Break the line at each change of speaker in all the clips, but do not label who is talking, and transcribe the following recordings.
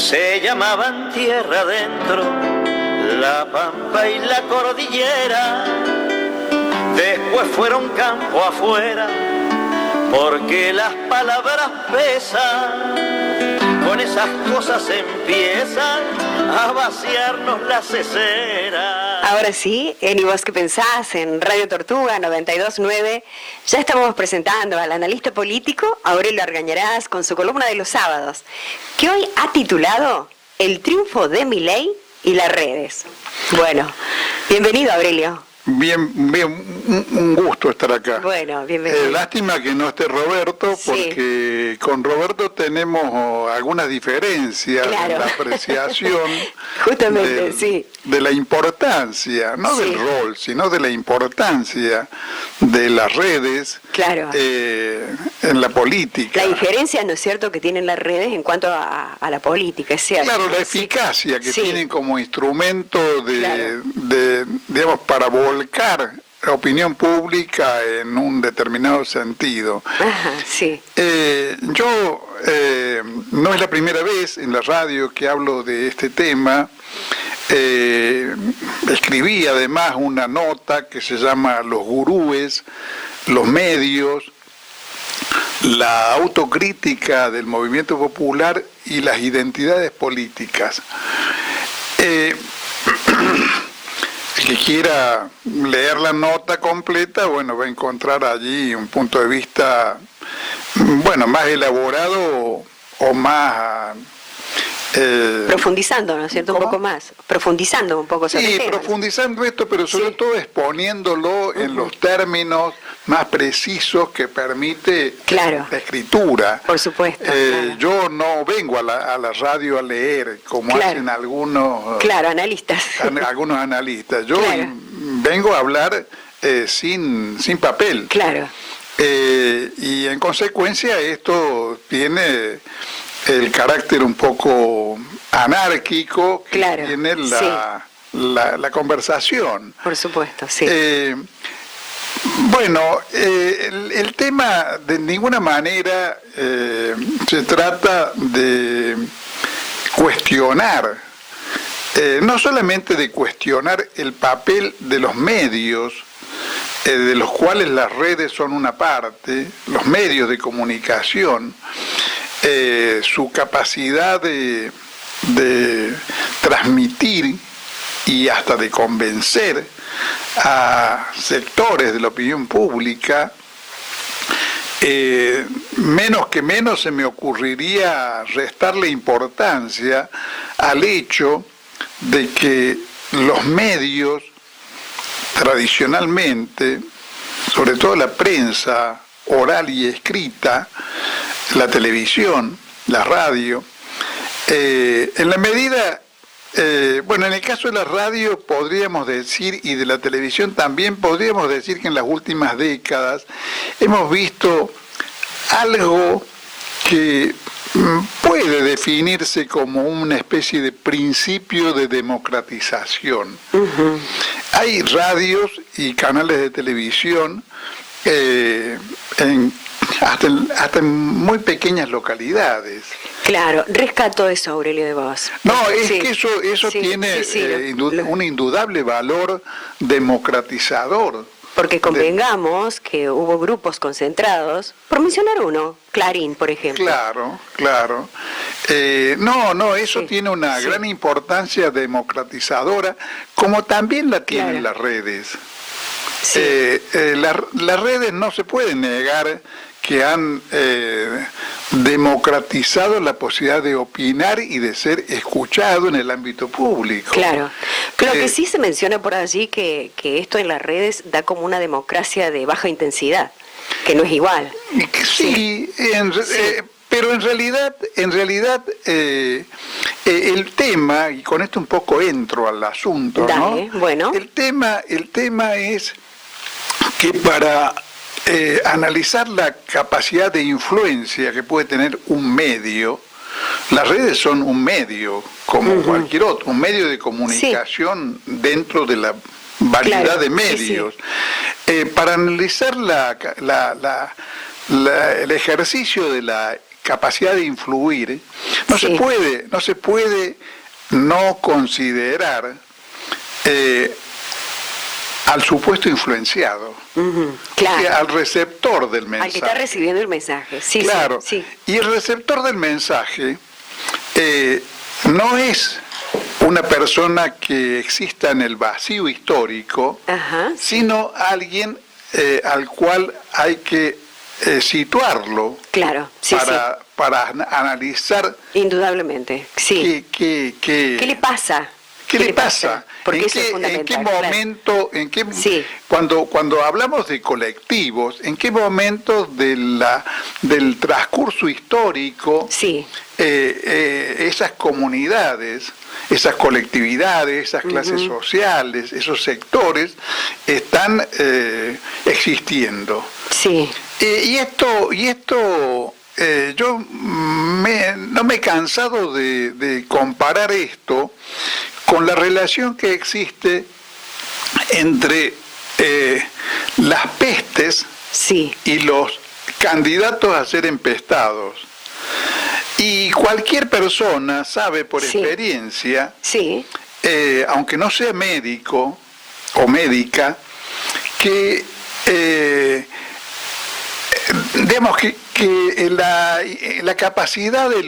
se llamaban tierra adentro, la pampa y la cordillera. Después fueron campo afuera, porque las palabras pesan. Con esas cosas empiezan a vaciarnos las ceceras.
Ahora sí, en ¿Y vos qué pensás? En Radio Tortuga 92.9, ya estamos presentando al analista político Aurelio Argañarás con su columna de los sábados, que hoy ha titulado El triunfo de Milei y las redes. Bueno, bienvenido, Aurelio.
Bien, un gusto estar acá.
Bueno, bienvenido.
Lástima que no esté Roberto, porque con Roberto tenemos algunas diferencias en la apreciación
justamente,
de la importancia, no del rol, sino de la importancia de las redes en la política.
La diferencia, ¿no es cierto?, que tienen las redes en cuanto a la política, es cierto.
Claro, la eficacia que tienen como instrumento digamos, para volcar opinión pública en un determinado sentido.
Ajá, sí.
Yo no es la primera vez en la radio que hablo de este tema. Escribí además una nota que se llama Los gurúes, los medios, la autocrítica del movimiento popular y las identidades políticas. El que quiera leer la nota completa, bueno, va a encontrar allí un punto de vista, bueno, más elaborado o más...
profundizando, ¿no es cierto?
¿Cómo?
Un poco más, profundizando un poco sobre el tema.
Profundizando esto, pero sobre todo exponiéndolo en los términos más precisos que permite la escritura.
Por supuesto.
Yo no vengo a la radio a leer como hacen algunos
analistas.
Algunos analistas. Yo vengo a hablar sin papel.
Claro.
Y en consecuencia esto tiene el carácter un poco anárquico que tiene la conversación.
Por supuesto, sí.
Bueno, el tema de ninguna manera se trata de cuestionar, no solamente de cuestionar el papel de los medios, de los cuales las redes son una parte, los medios de comunicación, su capacidad de transmitir y hasta de convencer a sectores de la opinión pública, menos se me ocurriría restarle importancia al hecho de que los medios tradicionalmente, sobre todo la prensa oral y escrita, la televisión, la radio, en la medida, en el caso de la radio podríamos decir, y de la televisión también podríamos decir que en las últimas décadas hemos visto algo que puede definirse como una especie de principio de democratización. Uh-huh. Hay radios y canales de televisión hasta en muy pequeñas localidades.
Claro, rescato eso, Aurelio, de vos.
No, es que eso tiene un indudable valor democratizador.
Porque convengamos que hubo grupos concentrados, por mencionar uno, Clarín, por ejemplo.
Claro. Eso tiene una gran importancia democratizadora, como también la tienen las redes. Sí. Las redes no se pueden negar que han democratizado la posibilidad de opinar y de ser escuchado en el ámbito público.
Claro. Pero que sí se menciona por allí que esto en las redes da como una democracia de baja intensidad, que no es igual.
Pero en realidad el tema, y con esto un poco entro al asunto,
Dale,
¿no?
Bueno.
El tema es que para analizar la capacidad de influencia que puede tener un medio, las redes son un medio, como cualquier otro, un medio de comunicación dentro de la variedad de medios. Para analizar el ejercicio de la capacidad de influir, no
Sí.
se puede no considerar al supuesto influenciado,
Ujú, claro.
al receptor del mensaje.
Al que está recibiendo el mensaje. Sí,
Claro,
sí,
y el receptor del mensaje no es una persona que exista en el vacío histórico,
Ajá,
sino alguien al cual hay que situarlo
claro, sí,
para analizar
indudablemente, sí. ¿Qué le pasa?
¿Qué le pasa?
Porque eso es fundamental.
¿En qué
claro.
momento,
Sí.
cuando hablamos de colectivos, en qué momento del transcurso histórico
Sí.
esas comunidades, esas colectividades, esas clases sociales, esos sectores están existiendo?
Sí,
Y esto yo no me he cansado de comparar esto con la relación que existe entre las pestes
sí,
y los candidatos a ser empestados. Y cualquier persona sabe por
Sí.
experiencia,
sí,
aunque no sea médico o médica, que digamos que la capacidad de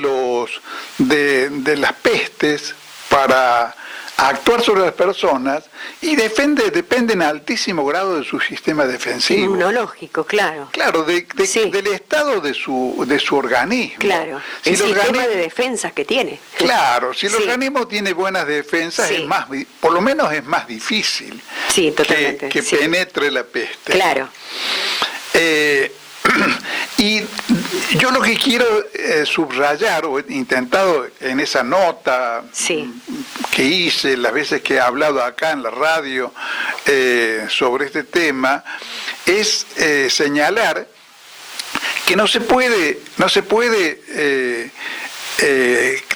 las pestes para actuar sobre las personas y depende en altísimo grado de su sistema defensivo.
inmunológico, claro.
Claro,
Sí.
del estado de su organismo.
Claro,
Si
el
el
sistema
organismo-
de defensas que tiene.
Claro, si el
Sí.
organismo tiene buenas defensas,
Sí.
es más, por lo menos es más difícil
Sí, totalmente.
que
sí.
penetre la peste.
Claro,
Y yo lo que quiero subrayar, o he intentado en esa nota
Sí.
que hice, las veces que he hablado acá en la radio sobre este tema, es señalar que no se puede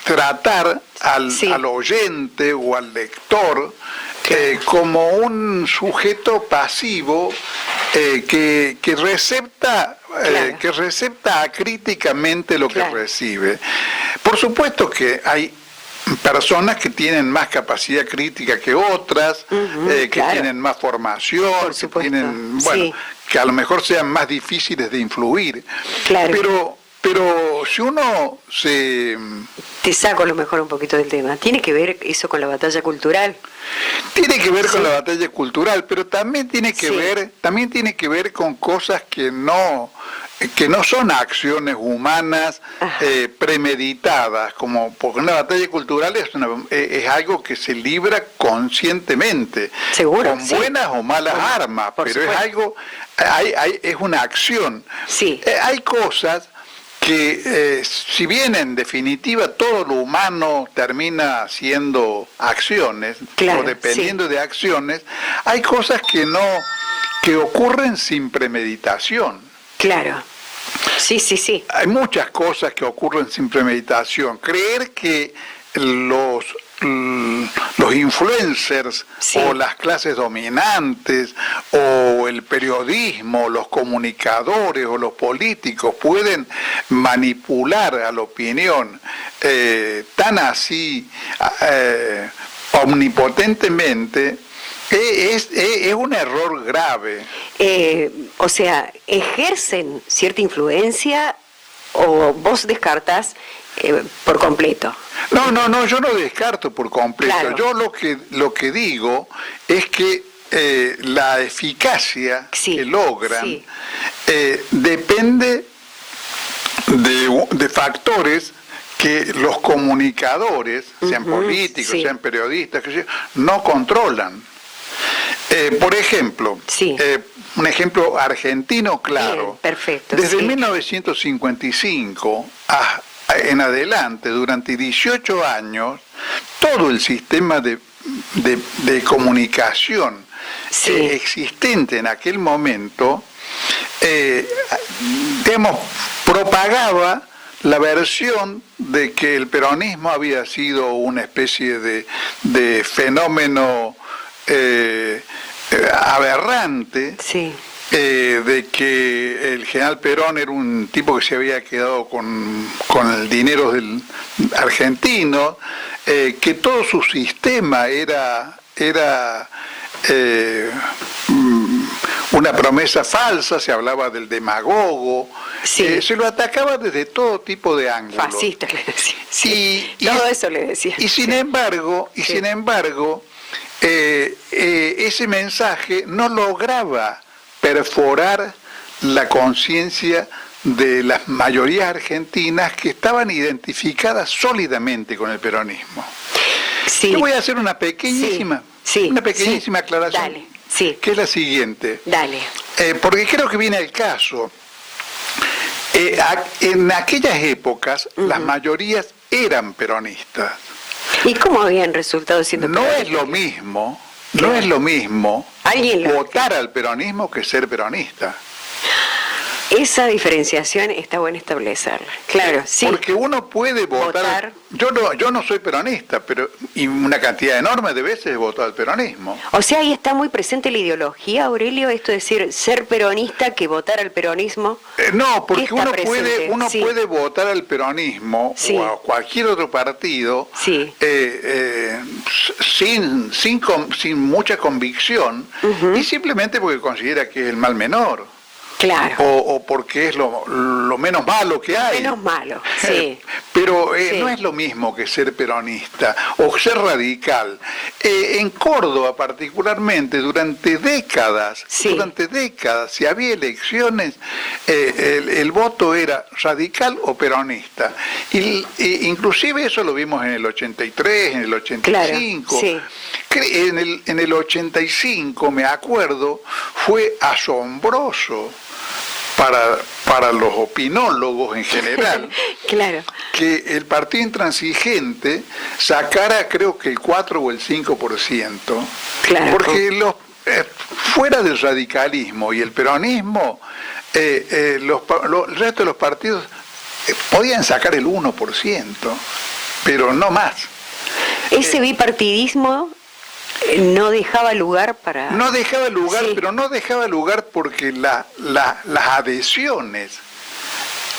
tratar
Sí.
al oyente o al lector como un sujeto pasivo que recepta
Claro.
que recepta acríticamente lo
Claro.
que recibe. Por supuesto que hay personas que tienen más capacidad crítica que otras, que
claro.
tienen más formación,
Por
que
supuesto,
tienen, bueno,
sí.
que a lo mejor sean más difíciles de influir.
Claro.
Pero si uno se...
Te saco a lo mejor un poquito del tema. ¿Tiene que ver eso con la batalla cultural?
Tiene que ver con
Sí.
la batalla cultural, pero también tiene que
Sí.
ver con cosas que no son acciones humanas
Ajá.
premeditadas, porque una batalla cultural es algo que se libra conscientemente,
Seguro,
con
sí.
buenas o malas
Bueno,
armas,
por
pero es
supuesto.
algo, es una acción.
Sí.
Hay cosas que si bien en definitiva todo lo humano termina haciendo acciones,
Claro,
o dependiendo de acciones, hay cosas que ocurren sin premeditación.
Claro. Sí, sí, sí.
Hay muchas cosas que ocurren sin premeditación. Creer que los influencers
Sí.
o las clases dominantes o el periodismo, los comunicadores o los políticos pueden manipular a la opinión tan así omnipotentemente, es un error grave.
O sea, ¿ejercen cierta influencia o vos descartás por completo?
No, yo no descarto por completo.
Claro.
Yo lo que digo es que la eficacia
Sí,
que logran
sí.
Depende de factores que los comunicadores, sean políticos,
sí.
sean periodistas, no controlan. Por ejemplo,
Sí.
un ejemplo argentino claro.
Bien, perfecto,
Desde
sí.
1955 en adelante, durante 18 años, todo el sistema de comunicación
Sí.
existente en aquel momento, propagaba la versión de que el peronismo había sido una especie de fenómeno aberrante,
Sí.
de que el general Perón era un tipo que se había quedado con el dinero del argentino, que todo su sistema era una promesa falsa, se hablaba del demagogo,
sí.
Se lo atacaba desde todo tipo de ángulos.
Fascista le decía.
Sí,
todo eso le decía.
Y sin embargo, ese mensaje no lograba perforar la conciencia de las mayorías argentinas que estaban identificadas sólidamente con el peronismo.
Sí.
Yo voy a hacer una pequeñísima aclaración,
dale, sí.
Que es la siguiente.
Dale.
Porque creo que viene al caso. En aquellas épocas, las mayorías eran peronistas.
¿Y cómo habían resultado siendo peronistas?
No es lo mismo votar al peronismo que ser peronista.
Esa diferenciación está bueno establecerla. Claro, sí.
Porque uno puede votar. Yo no soy peronista, pero y una cantidad enorme de veces he votado al peronismo.
O sea, ahí está muy presente la ideología, Aurelio, esto de decir ser peronista que votar al peronismo.
No, porque uno puede votar al peronismo o a cualquier otro partido sin mucha convicción y simplemente porque considera que es el mal menor.
Claro.
O porque es lo menos malo que hay.
Menos malo, sí.
Pero no es lo mismo que ser peronista o ser radical. En Córdoba particularmente, durante décadas, si había elecciones, el voto era radical o peronista. Inclusive eso lo vimos en el 83, en el 85. Claro, sí. En el 85, me acuerdo, fue asombroso para los opinólogos en general,
claro,
que el partido intransigente sacara creo que el 4 o el 5%, claro, porque fuera del radicalismo y el peronismo, el resto de los partidos podían sacar el 1%, pero no más.
Ese bipartidismo no dejaba lugar para...
No dejaba lugar, pero no dejaba lugar porque las adhesiones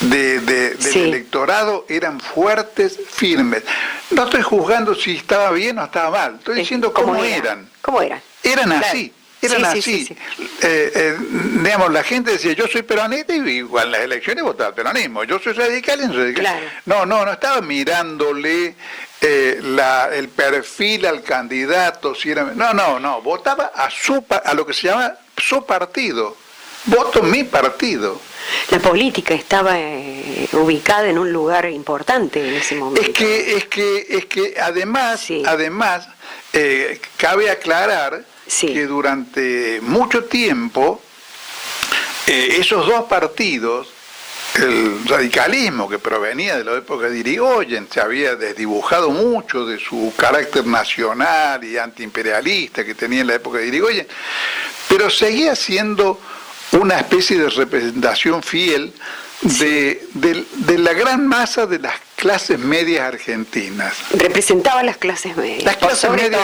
del electorado eran fuertes, firmes. No estoy juzgando si estaba bien o estaba mal, estoy diciendo cómo eran.
¿Cómo eran?
Eran así. Eran así. Digamos, la gente decía, yo soy peronista y igual en las elecciones votaba al peronismo. Yo soy radical en radical. Claro. No estaba mirándole el perfil al candidato. Si era, no. Votaba a lo que se llama su partido. Voto mi partido.
La política estaba ubicada en un lugar importante en ese momento.
Es que además cabe aclarar que durante mucho tiempo esos dos partidos, el radicalismo que provenía de la época de Irigoyen, se había desdibujado mucho de su carácter nacional y antiimperialista que tenía en la época de Irigoyen, pero seguía siendo una especie de representación fiel de la gran masa de las clases medias argentinas.
Representaba las clases medias. Las clases medias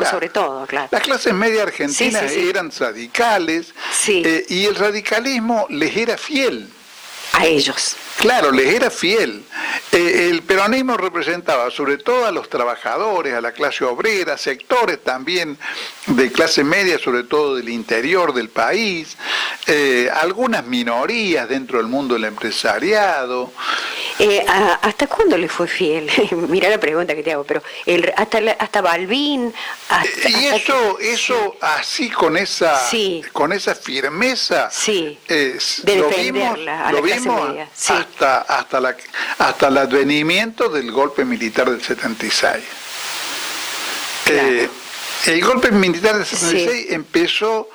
sobre todo, claro.
Las clases medias argentinas eran radicales y el radicalismo les era fiel.
A ellos.
Claro, les era fiel. El peronismo representaba sobre todo a los trabajadores, a la clase obrera, sectores también de clase media, sobre todo del interior del país, algunas minorías dentro del mundo del empresariado.
¿Hasta cuándo le fue fiel? Mirá la pregunta que te hago, pero hasta Balbín.
Eso así con esa firmeza.
De defenderla
lo vimos hasta el advenimiento del golpe militar del 76. Claro. El golpe militar del 76 empezó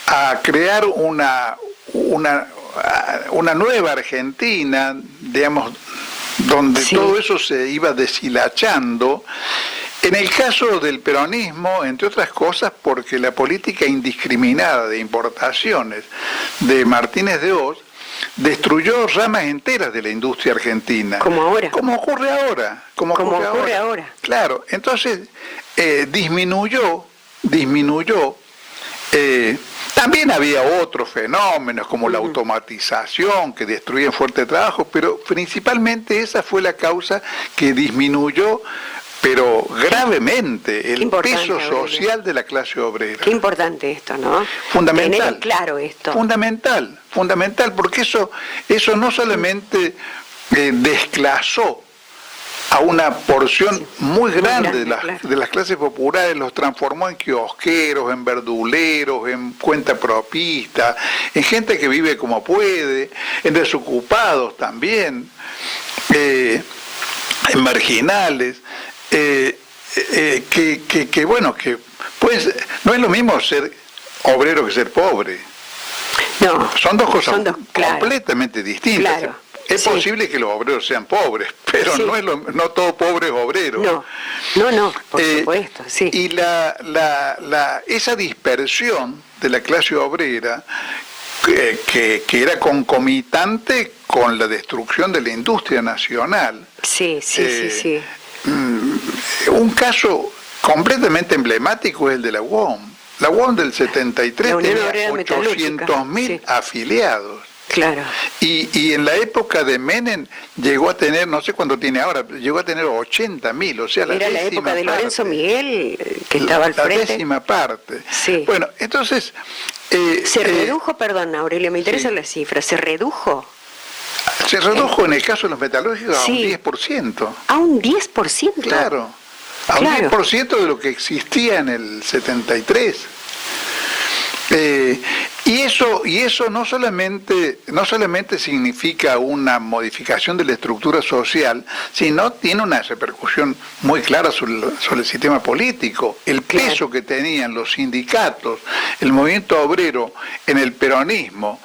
a crear una nueva Argentina, digamos, donde todo eso se iba deshilachando. En el caso del peronismo, entre otras cosas, porque la política indiscriminada de importaciones de Martínez de Hoz destruyó ramas enteras de la industria argentina.
Como ahora.
Como ocurre ahora. Como ocurre ahora. Claro, entonces disminuyó También había otros fenómenos como la automatización que destruyen fuerte trabajo, pero principalmente esa fue la causa que disminuyó, pero gravemente, el peso social de la clase obrera.
Qué importante esto, ¿no?
Fundamental.
Tener claro esto.
Fundamental, porque eso no solamente desclasó a una porción muy grande de las clases populares, los transformó en kiosqueros, en verduleros, en cuentapropistas, en gente que vive como puede, en desocupados también, en marginales, que bueno, que pues no es lo mismo ser obrero que ser pobre.
No,
son dos cosas
claro,
completamente distintas.
Claro.
Es posible que los obreros sean pobres, pero no todo pobre es obrero.
No, por supuesto, sí.
Y esa dispersión de la clase obrera, que era concomitante con la destrucción de la industria nacional.
Sí.
Un caso completamente emblemático es el de la UOM. La UOM del 73 tenía 800.000 afiliados.
Claro.
Y en la época de Menem llegó a tener, no sé cuánto tiene ahora, llegó a tener 80.000, o sea,
era la época de Lorenzo Miguel, que estaba al frente.
La décima parte.
Sí.
Bueno, entonces...
se redujo, perdón, Aurelio, me interesa la cifra, ¿se redujo?
Se redujo en el caso de los metalúrgicos a un 10%.
¿A un 10%?
Claro, a un 10% de lo que existía en el 73. Y eso no solamente significa una modificación de la estructura social, sino tiene una repercusión muy clara sobre el sistema político. El peso que tenían los sindicatos, el movimiento obrero en el peronismo,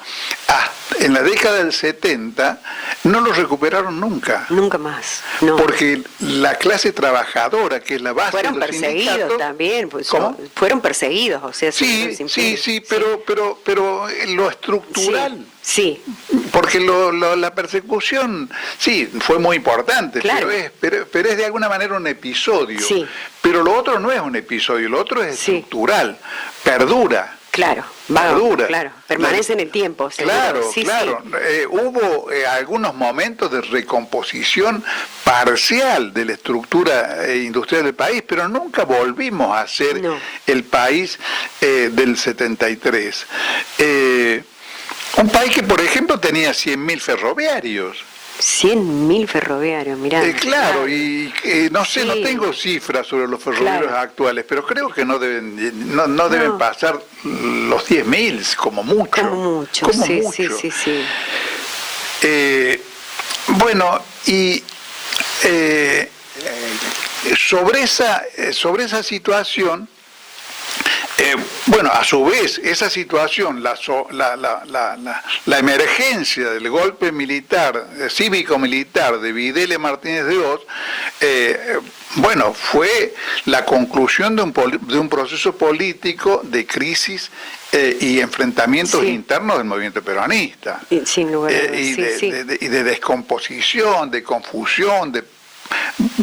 en la década del 70, no lo recuperaron nunca.
Nunca más. No.
Porque la clase trabajadora, que es la base de los sindicatos...
Fueron perseguidos también. Pues, fueron perseguidos, o sea...
Sí, pero lo estructural...
Sí.
Porque la persecución, sí, fue muy importante,
claro.
pero es de alguna manera un episodio.
Sí.
Pero lo otro no es un episodio, lo otro es estructural, perdura.
Claro,
perdura.
Claro, permanece en el tiempo.
Claro, claro. Hubo algunos momentos de recomposición parcial de la estructura industrial del país, pero nunca volvimos a ser el país del 73. Un país que, por ejemplo, tenía 100.000 ferroviarios.
100.000 ferroviarios, mirá.
Claro, y no sé, no tengo cifras sobre los ferroviarios actuales, pero creo que no deben pasar los 10.000, como mucho. Como mucho.
Sí.
Bueno, y sobre esa situación, bueno, a su vez, esa situación, la emergencia del golpe militar, cívico-militar de Videla y Martínez de Hoz, bueno, fue la conclusión de un proceso político de crisis y enfrentamientos internos del movimiento peronista.
Sin lugar a dudas.
Y de descomposición, de confusión,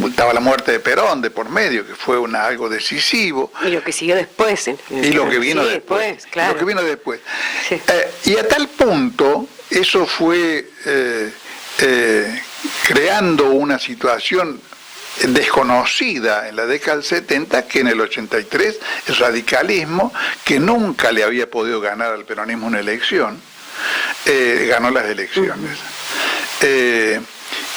estaba la muerte de Perón de por medio, que fue algo decisivo.
Y lo que siguió después.
Y lo que vino después.
Claro.
Lo que vino después.
Sí.
Y a tal punto, eso fue creando una situación desconocida en la década del 70, que en el 83 el radicalismo, que nunca le había podido ganar al peronismo una elección, ganó las elecciones.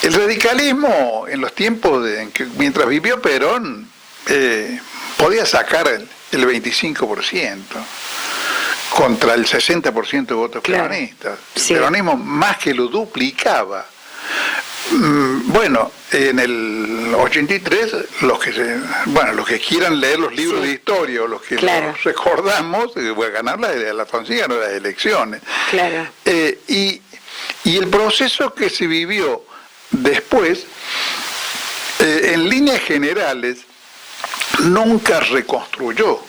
El radicalismo, en los tiempos en que mientras vivió Perón, podía sacar el 25% contra el 60% de votos peronistas. El peronismo más que lo duplicaba. Bueno, en el 83, los que quieran leer los libros de historia o los que nos recordamos, voy a ganar la Alfonsín ganó las elecciones.
Claro.
Y el proceso que se vivió después, en líneas generales, nunca reconstruyó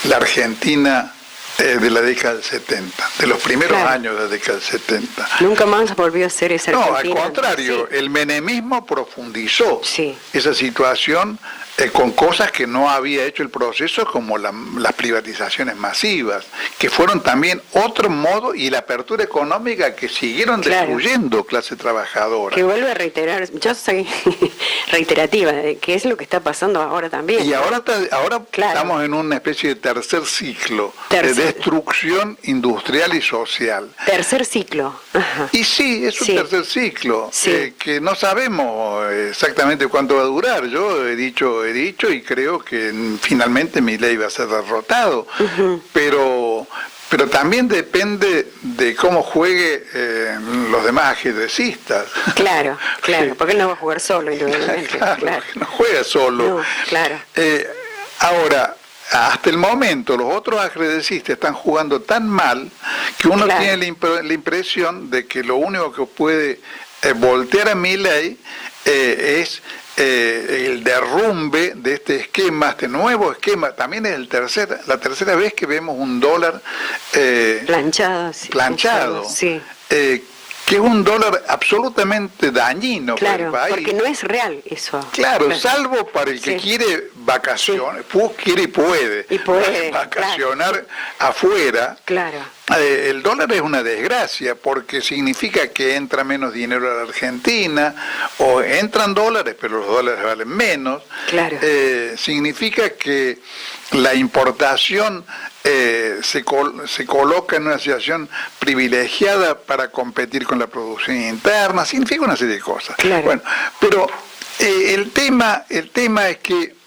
la Argentina de la década del 70, de los primeros
Claro.
años de la década del 70.
Nunca más volvió a ser esa
No,
Argentina.
al contrario,
Sí.
el menemismo profundizó
Sí.
esa situación con cosas que no había hecho el proceso, como las privatizaciones masivas, que fueron también otro modo, y la apertura económica, que siguieron
Claro.
destruyendo clase trabajadora.
Que vuelve a reiterar, yo soy reiterativa, que es lo que está pasando ahora también.
Y ahora
Claro.
estamos en una especie de tercer ciclo
Tercer.
de destrucción industrial y social.
Tercer ciclo. Ajá.
Y sí, es un
Sí.
tercer ciclo,
Sí.
que no sabemos exactamente cuánto va a durar. Yo he dicho y creo que finalmente Milei va a ser derrotado, pero también depende de cómo juegue los demás ajedrecistas.
Claro, porque él no va a jugar solo, indudablemente.
Claro,
Claro.
que no juega solo.
No, claro.
Ahora, hasta el momento los otros ajedrecistas están jugando tan mal que uno
Claro.
tiene la impresión de que lo único que puede voltear a Milei es el derrumbe de este esquema, este nuevo esquema. También es la tercera vez que vemos un dólar
Planchado, sí.
planchado,
Sí.
que es un dólar absolutamente dañino
Claro,
para el país.
porque no es real eso.
Claro, salvo para el que
Sí.
quiere vacaciones, quiere y puede,
Y puede,
vacacionar afuera.
Claro.
El dólar es una desgracia, porque significa que entra menos dinero a la Argentina, o entran dólares, pero los dólares valen menos.
Claro.
Significa que la importación se coloca en una situación privilegiada para competir con la producción interna, significa una serie de cosas.
Claro.
Bueno, pero el tema es que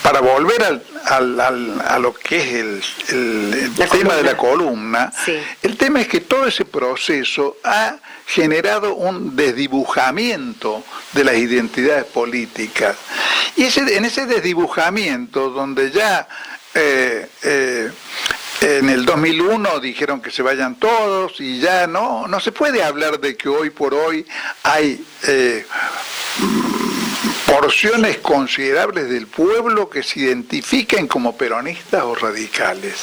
para volver a lo que es el
La
tema de
columna.
la columna,
Sí.
el tema es que todo ese proceso ha generado un desdibujamiento de las identidades políticas. Y en ese desdibujamiento, donde ya en el 2001 dijeron que se vayan todos, y ya no se puede hablar de que hoy por hoy hay porciones considerables del pueblo que se identifiquen como peronistas o radicales.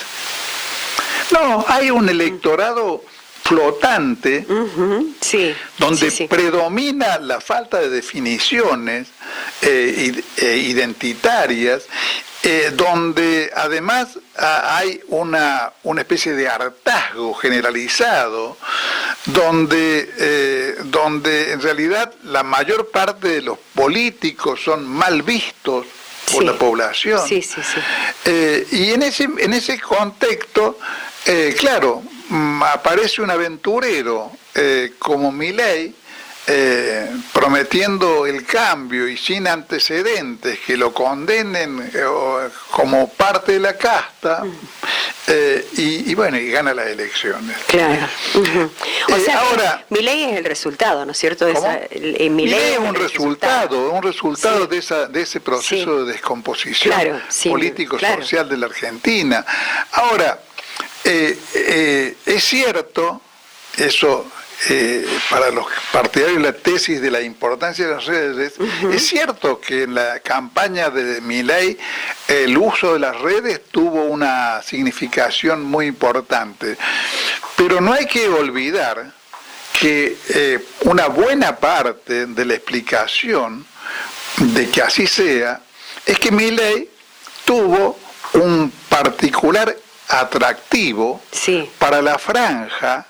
No, hay un electorado flotante,
Ujú, sí.
donde
Sí.
predomina la falta de definiciones identitarias, donde además hay una especie de hartazgo generalizado, donde en realidad la mayor parte de los políticos son mal vistos por
Sí.
la población.
Sí.
Y en ese contexto, claro, aparece un aventurero como Milei, prometiendo el cambio y sin antecedentes que lo condenen como parte de la casta, y bueno, y gana las elecciones.
Claro. Ujú. O sea,
ahora,
Milei es el resultado, ¿no es cierto?
¿cómo?
Milei
Milei es
el
un resultado
Sí.
de ese proceso
Sí.
de descomposición
Claro, sí,
político-social de la Argentina. Ahora, es cierto, eso para los partidarios de la tesis de la importancia de las redes, es cierto que en la campaña de Milei el uso de las redes tuvo una significación muy importante, pero no hay que olvidar que una buena parte de la explicación de que así sea es que Milei tuvo un particular atractivo
Sí.
para la franja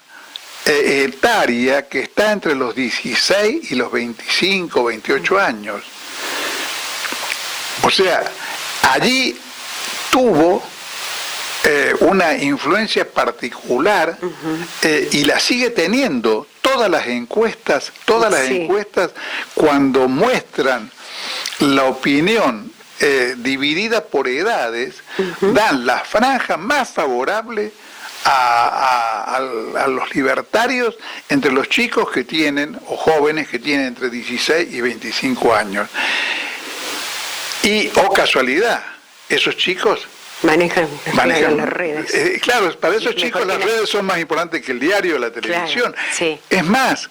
etaria que está entre los 16 y los 25, 28 años. O sea, allí tuvo una influencia particular, y la sigue teniendo. Todas las encuestas
Sí.
cuando muestran la opinión dividida por edades, dan la franja más favorable a los libertarios entre los chicos que tienen, o jóvenes que tienen entre 16 y 25 años. Y, casualidad, esos chicos
Manejan las redes.
Claro, para esos
Mejor
chicos las redes son más importantes que el diario o la televisión.
Claro, sí.
Es más,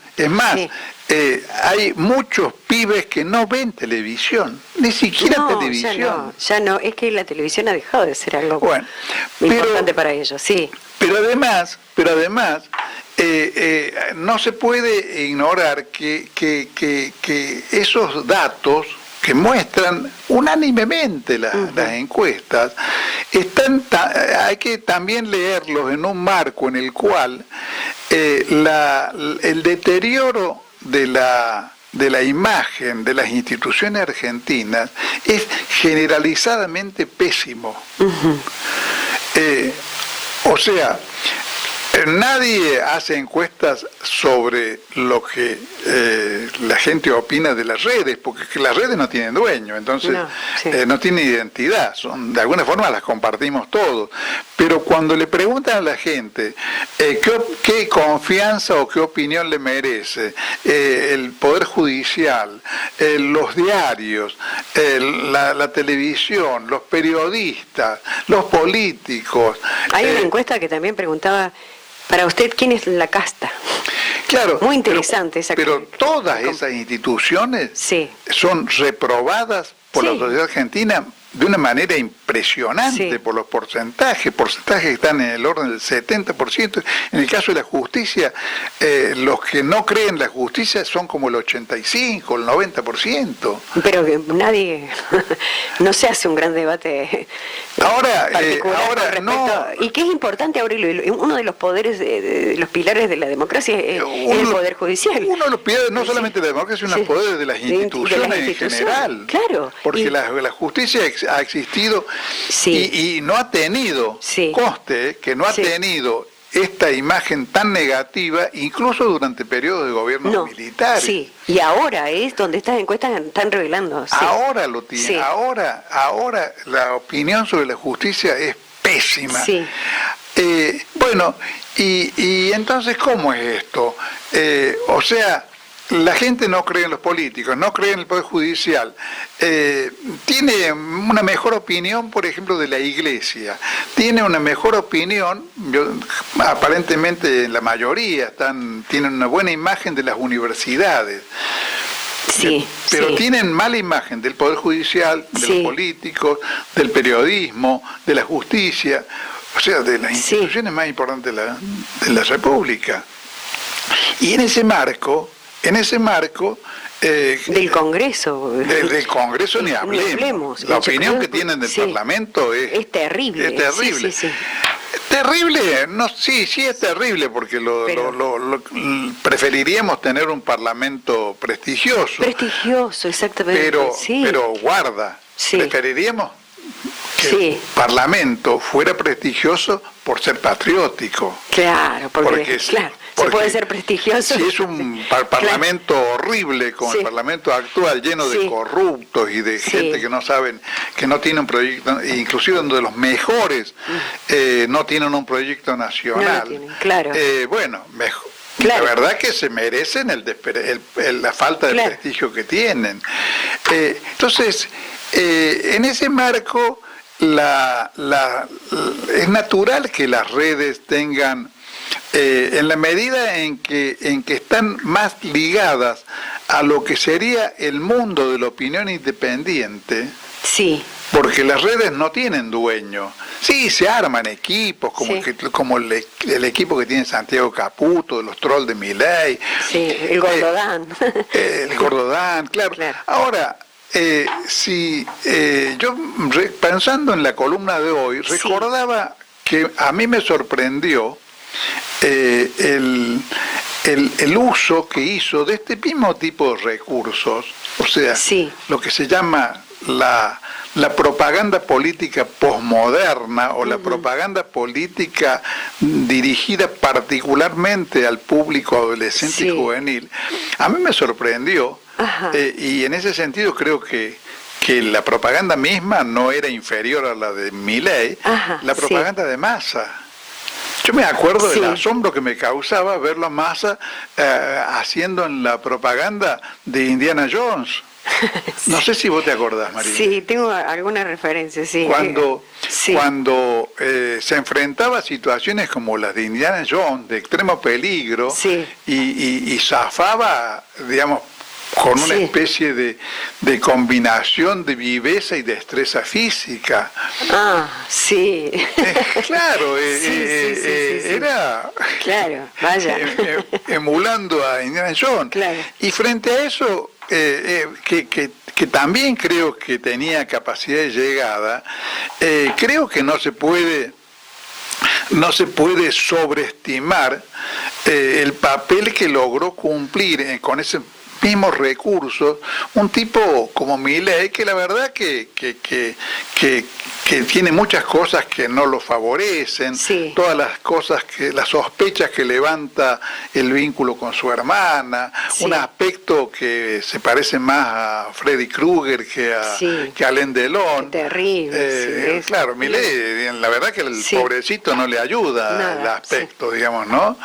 Sí.
hay muchos pibes que no ven televisión, ni siquiera televisión.
Ya no, es que la televisión ha dejado de ser algo
Pero
importante para ellos, sí.
Pero además, no se puede ignorar que esos datos que muestran unánimemente las encuestas, hay que también leerlos en un marco en el cual el deterioro de la imagen de las instituciones argentinas es generalizadamente pésimo. O sea, nadie hace encuestas sobre lo que la gente opina de las redes, porque las redes no tienen dueño, entonces no tienen identidad, de alguna forma las compartimos todos. Pero cuando le preguntan a la gente qué confianza o qué opinión le merece el Poder Judicial, los diarios, la televisión, los periodistas, los políticos...
Hay una encuesta que también preguntaba, para usted, ¿quién es la casta?
Claro,
muy interesante esa.
Pero todas esas instituciones son reprobadas por la sociedad argentina de una manera impresionante por los porcentajes que están en el orden del 70%. En el caso de la justicia, los que no creen la justicia son como el 85%, el 90%.
Pero nadie, no se hace un gran debate
ahora
no. Y que es importante, Aurelio, uno de los poderes, de los pilares de la democracia es el Poder Judicial.
Uno de los pilares no solamente de la democracia, sino los poderes de las instituciones en general.
Claro.
Porque la justicia ha existido y no ha tenido, conste que no ha tenido esta imagen tan negativa, incluso durante periodos de gobiernos militares.
Sí, y ahora es donde estas encuestas están revelando.
Ahora lo tiene, ahora la opinión sobre la justicia es pésima. Bueno, y entonces, ¿cómo es esto? O sea, la gente no cree en los políticos, no cree en el Poder Judicial, tiene una mejor opinión, por ejemplo, de la Iglesia, tiene una mejor opinión, aparentemente la mayoría tienen una buena imagen de las universidades, pero tienen mala imagen del Poder Judicial, de los políticos, del periodismo, de la justicia, o sea, de las instituciones más importantes de la República. Y en ese marco
del Congreso.
Del Congreso ni hablemos. La opinión que tienen del Parlamento es terrible. Es terrible. Terrible, no, sí es terrible, porque preferiríamos tener un Parlamento prestigioso.
Prestigioso, exactamente.
Pero guarda, preferiríamos que el Parlamento fuera prestigioso por ser patriótico.
Claro, porque se puede ser prestigioso.
Si es un parlamento horrible como el parlamento actual, lleno de corruptos y de gente que no saben, que no tiene un proyecto, inclusive uno de los mejores no tienen un proyecto nacional. Bueno, mejor. La verdad que se merecen la falta de prestigio que tienen. Entonces, en ese marco, es natural que las redes tengan, en la medida en que están más ligadas a lo que sería el mundo de la opinión independiente, porque las redes no tienen dueño. Sí, se arman equipos, como el equipo que tiene Santiago Caputo, de los trolls de Milei.
El Gordodán.
El Gordodán, claro. Ahora, yo pensando en la columna de hoy, recordaba que a mí me sorprendió el uso que hizo de este mismo tipo de recursos, o sea, lo que se llama la propaganda política posmoderna o la propaganda política dirigida particularmente al público adolescente y juvenil. A mí me sorprendió. Y en ese sentido creo que la propaganda misma no era inferior a la de Milei, la propaganda de Massa. Yo me acuerdo del asombro que me causaba verlo a Massa haciendo en la propaganda de Indiana Jones. No sé si vos te acordás, María.
Sí, tengo alguna referencia, sí.
Cuando
Sí.
se enfrentaba a situaciones como las de Indiana Jones, de extremo peligro,
Sí.
y zafaba, digamos, con una
Sí.
especie de combinación de viveza y destreza física.
Ah, sí.
Claro,
Sí.
era
Claro, vaya.
emulando a Indiana Jones.
Claro.
Y frente a eso, que también creo que tenía capacidad de llegada, creo que no se puede sobreestimar el papel que logró cumplir con ese mismos recursos un tipo como Milei, que la verdad que tiene muchas cosas que no lo favorecen,
Sí.
todas las sospechas que levanta el vínculo con su hermana,
Sí.
un aspecto que se parece más a Freddy Krueger que a Alain Delon.
Qué terrible. Sí,
claro, Milei, la verdad que el
Sí.
pobrecito no le ayuda
Nada,
el aspecto, digamos, ¿no?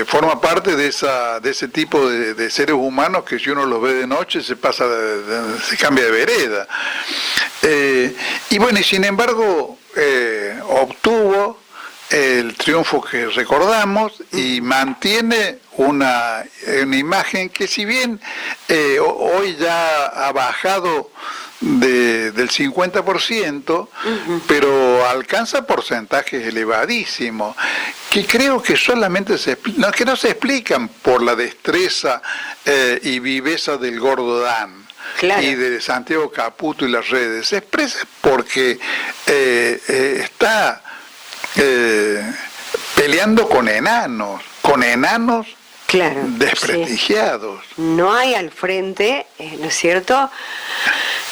Forma parte de ese tipo de seres humanos que si uno los ve de noche se cambia de vereda. Y bueno, y sin embargo obtuvo el triunfo que recordamos y mantiene una imagen que, si bien hoy ya ha bajado del 50%, pero alcanza porcentajes elevadísimos, que creo que solamente no se explican por la destreza y viveza del Gordo Dan.
Claro.
Y de Santiago Caputo y las redes. Se expresa porque está peleando con enanos
Claro,
desprestigiados.
sí. No hay al frente, ¿no es cierto?,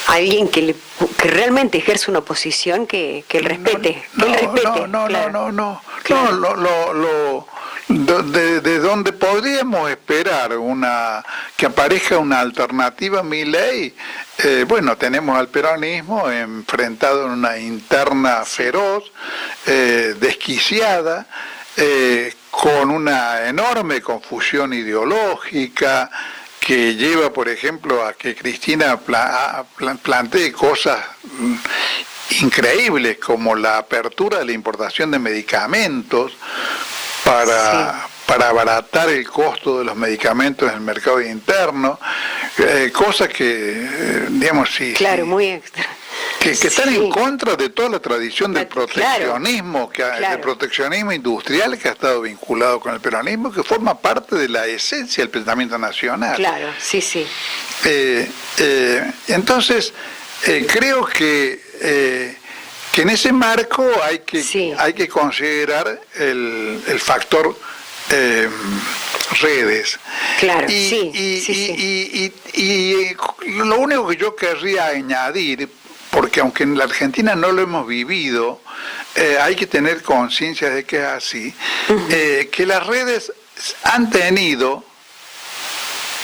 alguien que realmente ejerce una oposición que él respete.
De donde podríamos esperar que aparezca una alternativa a Milei, bueno, tenemos al peronismo enfrentado en una interna feroz, desquiciada, con una enorme confusión ideológica que lleva, por ejemplo, a que Cristina plantee cosas increíbles como la apertura de la importación de medicamentos para abaratar el costo de los medicamentos en el mercado interno, cosas que, digamos,
Claro, muy extra.
que están en contra de toda la tradición del proteccionismo,
Claro.
del proteccionismo industrial que ha estado vinculado con el peronismo, que forma parte de la esencia del pensamiento nacional.
Claro, sí.
Entonces, creo que en ese marco hay que considerar el factor redes.
Claro,
y lo único que yo querría añadir, porque aunque en la Argentina no lo hemos vivido, hay que tener conciencia de que es así, que las redes han tenido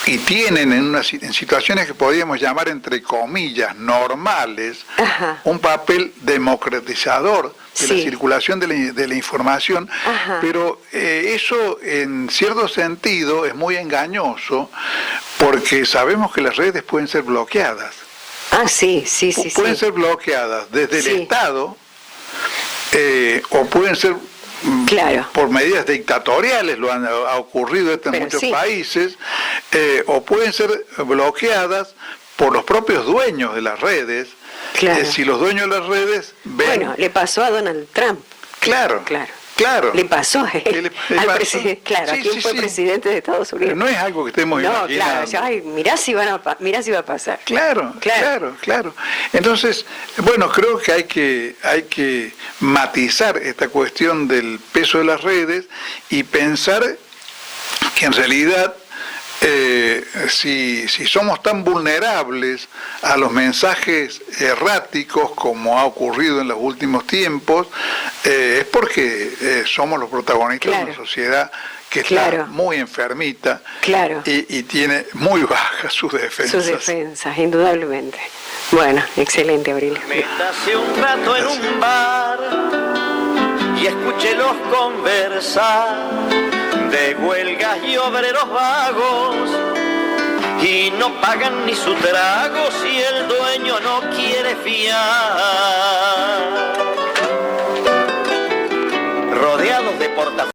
y tienen en situaciones que podríamos llamar entre comillas normales, un papel democratizador de la circulación de la información, pero eso en cierto sentido es muy engañoso porque sabemos que las redes pueden ser bloqueadas.
Sí.
Pueden ser bloqueadas desde el Estado o pueden ser por medidas dictatoriales, ha ocurrido esto en muchos países, o pueden ser bloqueadas por los propios dueños de las redes. Si los dueños de las redes ven...
Bueno, le pasó a Donald Trump.
Claro. Le
pasó a él, al presidente,
a
quien fue presidente de Estados Unidos.
Pero no es algo que estemos imaginando.
Claro, mirá si va a pasar.
Claro. Entonces, bueno, creo que hay que matizar esta cuestión del peso de las redes y pensar que en realidad si somos tan vulnerables a los mensajes erráticos como ha ocurrido en los últimos tiempos, es porque somos los protagonistas de una sociedad que está muy enfermita y tiene muy bajas sus defensas.
Sus defensas, indudablemente. Bueno, excelente, Abril.
Métase un rato en un bar y escúchelos conversar de huelgas y obreros vagos y no pagan ni su trago si el dueño no quiere fiar. Rodeados de portafolios